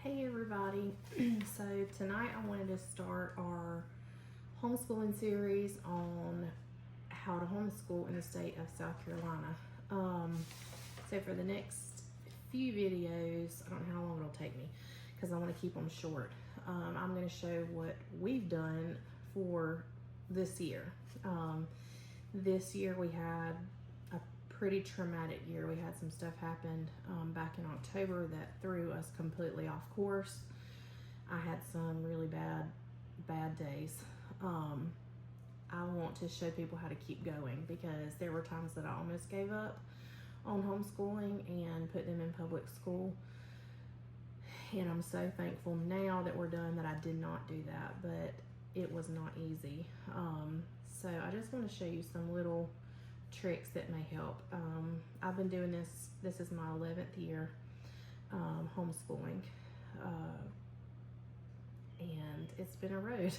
Hey everybody. So tonight I wanted to start our homeschooling series on how to homeschool in the state of South Carolina. So for the next few videos, I don't know how long it'll take me because I want to keep them short. I'm going to show what we've done for this year. This year we had a pretty traumatic year. We had some stuff happen back in October that threw us completely off course. I had some really bad days. I want to show people how to keep going because there were times that I almost gave up on homeschooling and put them in public school. And I'm so thankful now that we're done that I did not do that, but it was not easy. So I just want to show you some little tricks that may help. I've been doing this is my 11th year homeschooling, and it's been a road,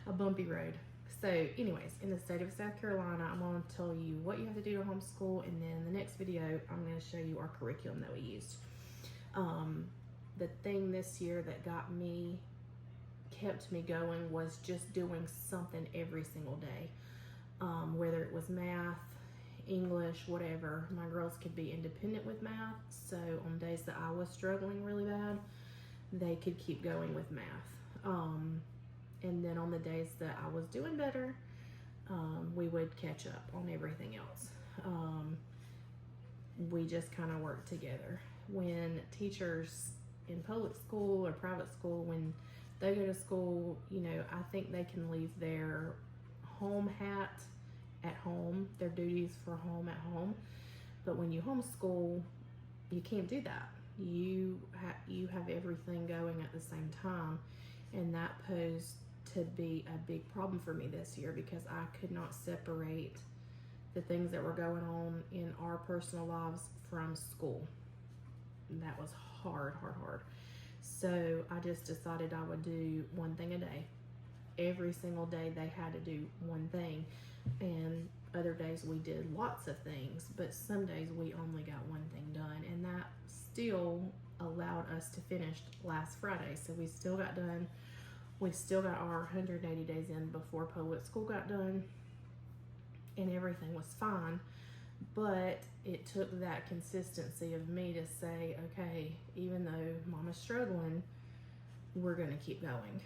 a bumpy road. So anyways, in the state of South Carolina, I'm going to tell you what you have to do to homeschool, and then the next video I'm going to show you our curriculum that we used. The thing this year that kept me going was just doing something every single day. Whether it was math, English, whatever. My girls could be independent with math, so on days that I was struggling really bad, they could keep going with math. And then on the days that I was doing better, we would catch up on everything else. We just kind of worked together. When teachers in public school or private school, when they go to school, you know, I think they can leave their home hat at home, their duties for home at home. But when you homeschool, you can't do that. You have everything going at the same time, and that posed to be a big problem for me this year because I could not separate the things that were going on in our personal lives from school. And that was hard. So I just decided I would do one thing a day. Every single day they had to do one thing, and other days we did lots of things, but some days we only got one thing done, and that still allowed us to finish last Friday. So we still got done. We still got our 180 days in before public school got done, and everything was fine. But it took that consistency of me to say, okay, even though Mama's struggling, we're gonna keep going.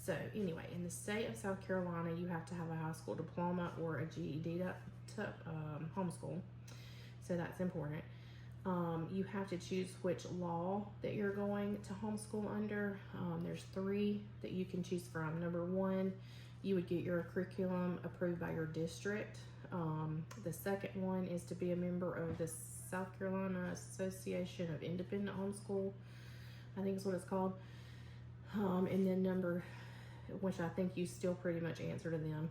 So anyway, in the state of South Carolina, you have to have a high school diploma or a GED to homeschool. So that's important. You have to choose which law that you're going to homeschool under. There's 3 that you can choose from. Number 1, you would get your curriculum approved by your district. The second one is to be a member of the South Carolina Association of Independent Homeschool, I think is what it's called. And then which I think you still pretty much answer to them.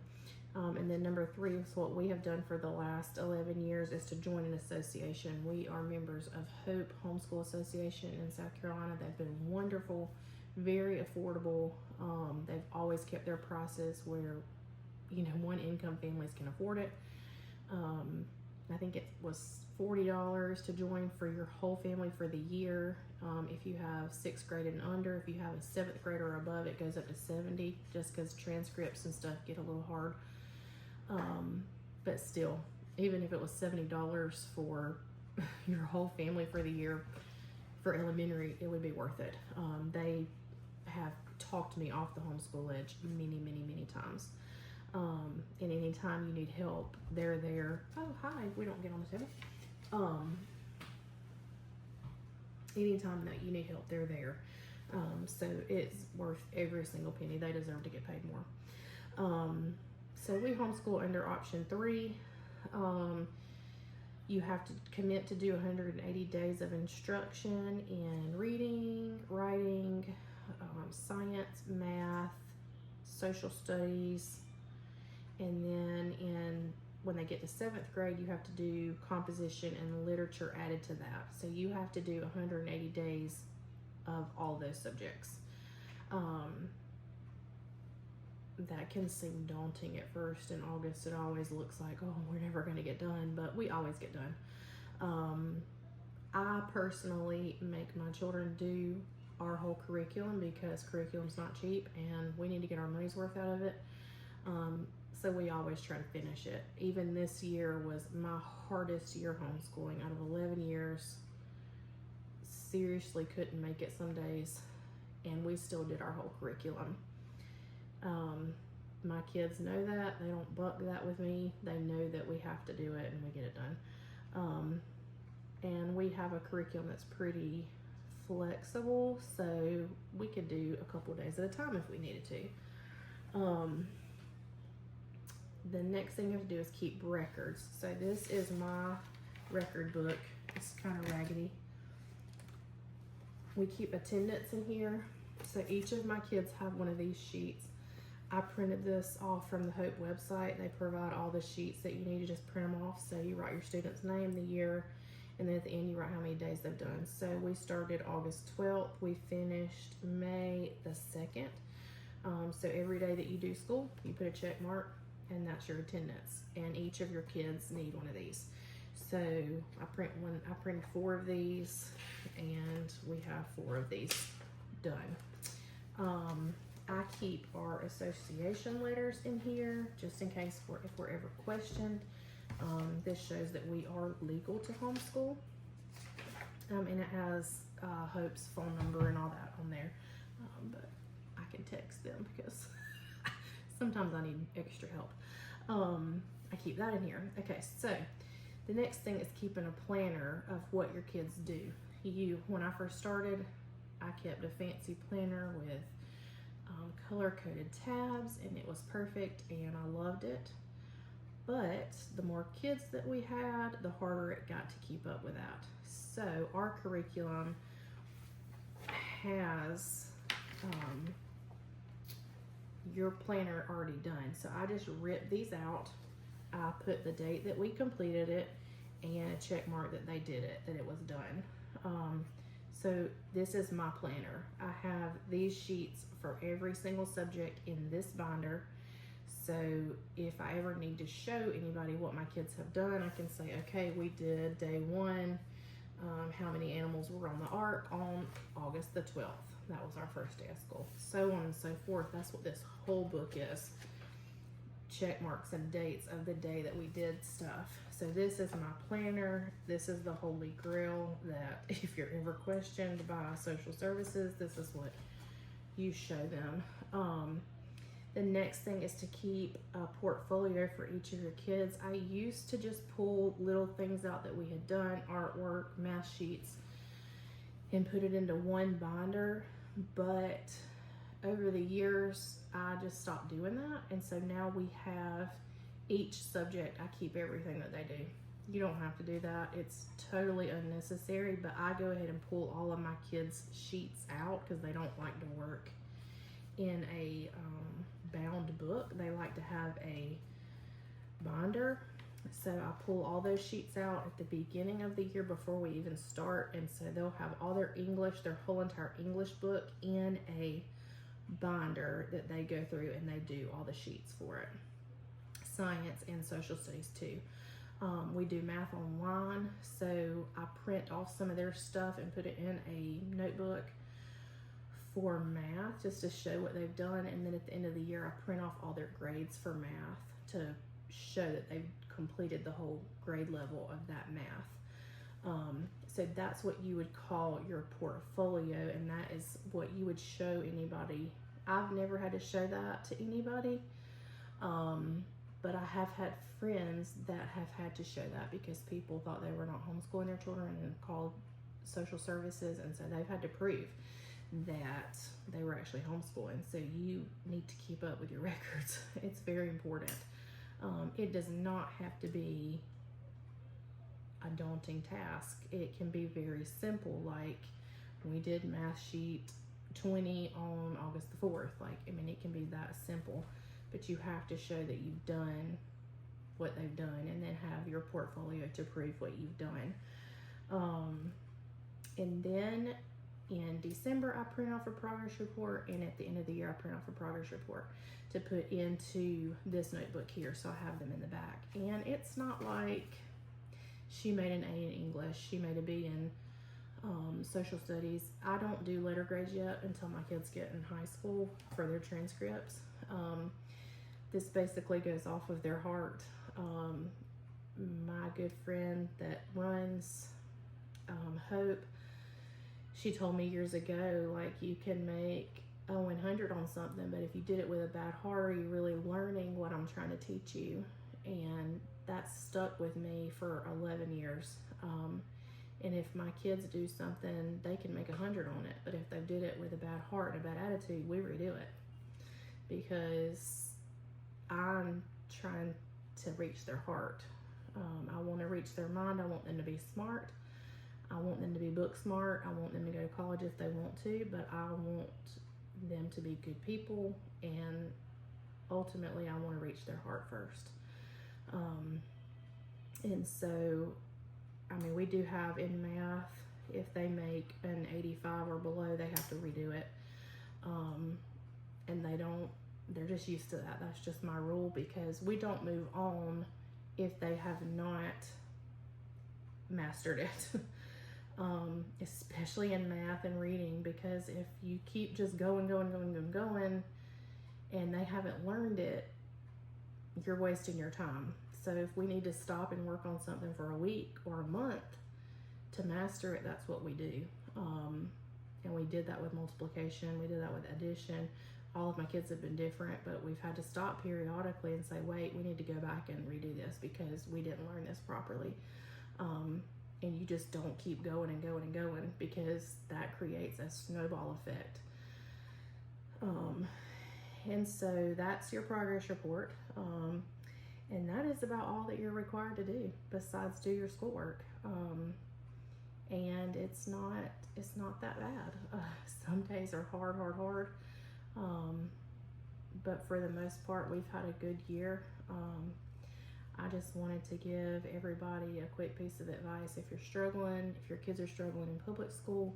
And then number 3 is what we have done for the last 11 years is to join an association. We are members of Hope Homeschool Association in South Carolina. They've been wonderful, very affordable. They've always kept their prices where, you know, one income families can afford it. I think it was $40 to join for your whole family for the year. If you have 6th grade and under, if you have a 7th grade or above, it goes up to $70 just because transcripts and stuff get a little hard. But still, even if it was $70 for your whole family for the year for elementary, it would be worth it. They have talked me off the homeschool edge many times. And anytime you need help, they're there. Oh, hi, we don't get on the table. Anytime that you need help, they're there. So it's worth every single penny. They deserve to get paid more. So we homeschool under option 3. You have to commit to do 180 days of instruction in reading, writing, science, math, social studies. And then when they get to 7th grade, you have to do composition and literature added to that. So you have to do 180 days of all those subjects. That can seem daunting at first. In August, it always looks like, oh, we're never going to get done, but we always get done. I personally make my children do our whole curriculum because curriculum's not cheap and we need to get our money's worth out of it. So we always try to finish it. Even this year was my hardest year homeschooling out of 11 years. Seriously couldn't make it some days, and we still did our whole curriculum. My kids know that. They don't buck that with me. They know that we have to do it and we get it done. And we have a curriculum that's pretty flexible, so we could do a couple days at a time if we needed to. The next thing you have to do is keep records. So this is my record book. It's kind of raggedy. We keep attendance in here. So each of my kids have one of these sheets. I printed this off from the Hope website. They provide all the sheets that you need to just print them off. So you write your student's name, the year, and then at the end you write how many days they've done. So we started August 12th. We finished May the 2nd. So every day that you do school, you put a check mark, and that's your attendance. And each of your kids need one of these. So I printed 4 of these, and we have 4 of these done. I keep our association letters in here just in case if we're ever questioned. This shows that we are legal to homeschool. And it has Hope's phone number and all that on there. But I can text them because sometimes I need extra help. I keep that in here. Okay, so the next thing is keeping a planner of what your kids do. When I first started, I kept a fancy planner with color-coded tabs, and it was perfect, and I loved it. But the more kids that we had, the harder it got to keep up with that. So our curriculum has your planner already done. So I just ripped these out. I put the date that we completed it and a check mark that they did it, that it was done. So this is my planner. I have these sheets for every single subject in this binder. So if I ever need to show anybody what my kids have done, I can say, okay, we did day 1, how many animals were on the ark on August the 12th. That was our first day of school. So on and so forth. That's what this whole book is. Check marks and dates of the day that we did stuff. So this is my planner. This is the holy grail that if you're ever questioned by social services, this is what you show them. The next thing is to keep a portfolio for each of your kids. I used to just pull little things out that we had done, artwork, math sheets, and put it into one binder, but over the years, I just stopped doing that, and so now we have each subject. I keep everything that they do. You don't have to do that. It's totally unnecessary, but I go ahead and pull all of my kids' sheets out because they don't like to work in a bound book. They like to have a binder. So I pull all those sheets out at the beginning of the year before we even start, and so they'll have all their English, their whole entire English book in a binder that they go through, and they do all the sheets for it. Science and social studies too. We do math online, so I print off some of their stuff and put it in a notebook for math just to show what they've done, and then at the end of the year I print off all their grades for math to show that they've completed the whole grade level of that math. So that's what you would call your portfolio, and that is what you would show anybody. I've never had to show that to anybody, but I have had friends that have had to show that because people thought they were not homeschooling their children and called social services, and so they've had to prove that they were actually homeschooling. So you need to keep up with your records. It's very important. It does not have to be a daunting task. It can be very simple, like we did math sheet 20 on August the 4th. Like, I mean, it can be that simple, but you have to show that you've done what they've done and then have your portfolio to prove what you've done. And then in December, I print off a progress report, and at the end of the year, I print off a progress report to put into this notebook here, so I have them in the back. And it's not like she made an A in English, she made a B in social studies. I don't do letter grades yet until my kids get in high school for their transcripts. This basically goes off of their heart. My good friend that runs Hope, she told me years ago, like, you can make a 100 on something, but if you did it with a bad heart, are you really learning what I'm trying to teach you? And that's stuck with me for 11 years. And if my kids do something, they can make 100 on it. But if they did it with a bad heart and a bad attitude, we redo it. Because I'm trying to reach their heart. I want to reach their mind. I want them to be smart. I want them to be book smart. I want them to go to college if they want to. But I want them to be good people. And ultimately, I want to reach their heart first. And so, I mean, we do have in math, if they make an 85 or below, they have to redo it. And they're just used to that. That's just my rule, because we don't move on if they have not mastered it. Especially in math and reading, because if you keep just going, and they haven't learned it, you're wasting your time. So if we need to stop and work on something for a week or a month to master it, that's what we do. And we did that with multiplication. We did that with addition. All of my kids have been different, but we've had to stop periodically and say, wait, we need to go back and redo this because we didn't learn this properly. And you just don't keep going, because that creates a snowball effect. And so that's your progress report. And that is about all that you're required to do besides do your schoolwork. And it's not that bad. Some days are hard. But for the most part, we've had a good year. I just wanted to give everybody a quick piece of advice. If you're struggling, if your kids are struggling in public school,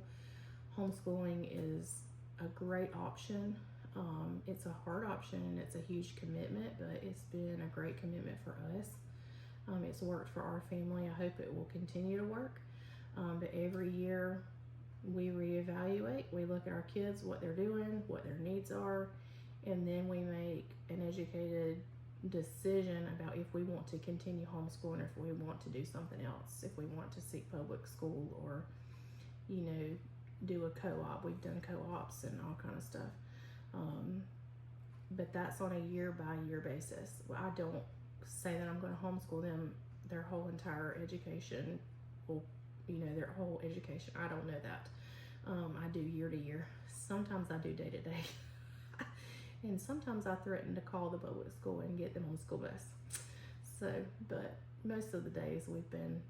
homeschooling is a great option. It's a hard option and it's a huge commitment, but it's been a great commitment for us. It's worked for our family. I hope it will continue to work. But every year we reevaluate. We look at our kids, what they're doing, what their needs are, and then we make an educated decision about if we want to continue homeschooling or if we want to do something else, if we want to seek public school or, do a co-op. We've done co-ops and all kind of stuff. But that's on a year-by-year basis. I don't say that I'm going to homeschool them their whole entire education, their whole education. I don't know that. I do year to year. Sometimes I do day to day. And sometimes I threaten to call the public school and get them on the school bus. So, but most of the days we've done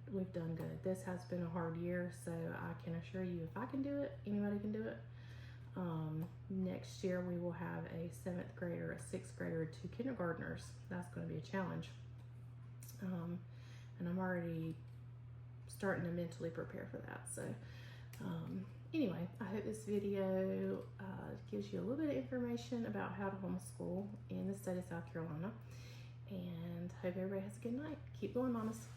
good. This has been a hard year, so I can assure you, if I can do it, anybody can do it. Next year we will have a 7th grader, a 6th grader, 2 kindergartners. That's going to be a challenge. And I'm already starting to mentally prepare for that. So, anyway, I hope this video gives you a little bit of information about how to homeschool in the state of South Carolina. And hope everybody has a good night. Keep going, mamas.